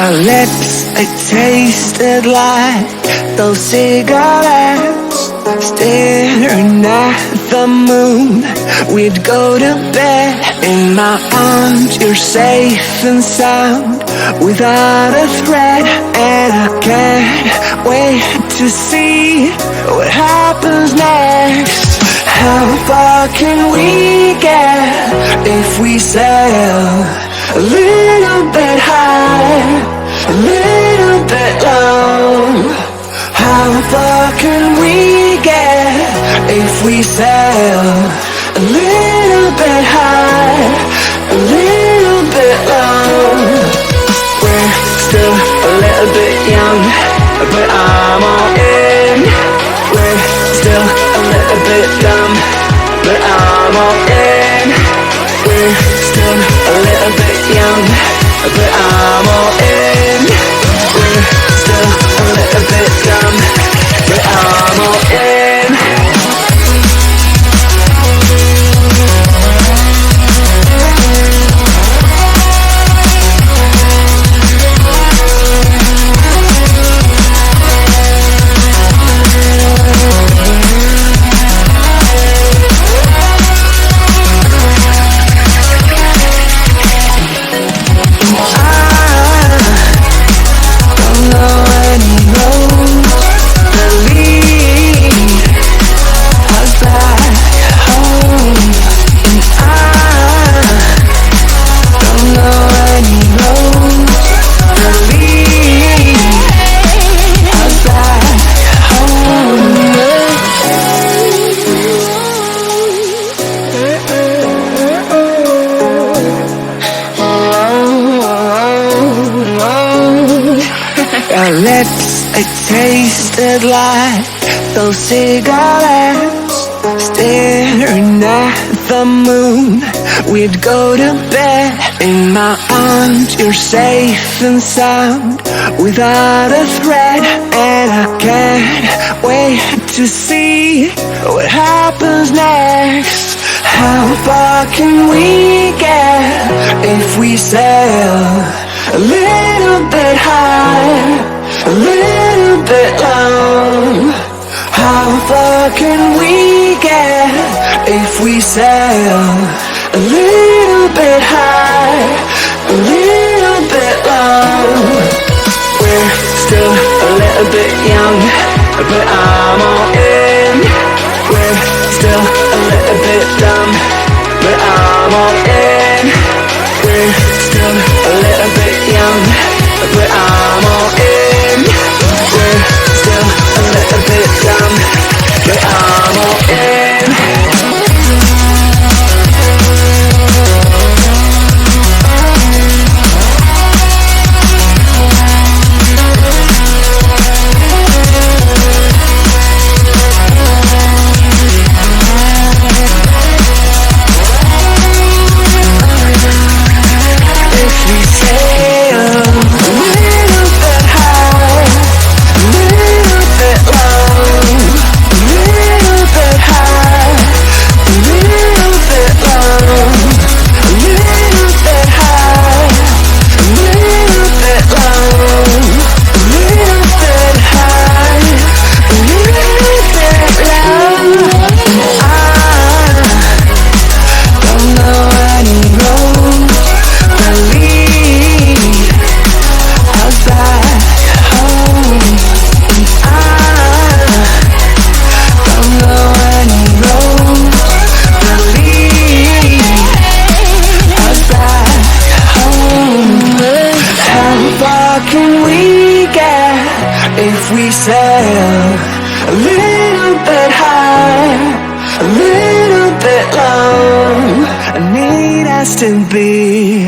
Our lips, they tasted like those cigarettes. Staring at the moon, we'd go to bed. In my arms, you're safe and sound, without a threat. And I can't wait to see what happens next. How far can we get if we sail a little bit high, a little bit low? How far can we get if we sail a little bit high, a little bit low? We're still a little bit young, but I'm all in. We're still a little bit dumb, but I'm all in. We're still a little bit young, but I'm all in. We're still a little bit dumb, but I'm all in. Our lips, they tasted like those cigarettes. Staring at the moon, we'd go to bed. In my arms, you're safe and sound, without a threat. And I can't wait to see what happens next. How far can we get if we sail a little bit high, a little bit low? How far can we get if we sail a little bit high, a little bit low? We're still a little bit young, but I'm all in. We're still a little bit dumb, but I'm all in. We're still a little bit young, but I'm all in. We're still a little bit dumb, but I'm all in. If we sail a little bit high, a little bit low, I need us to be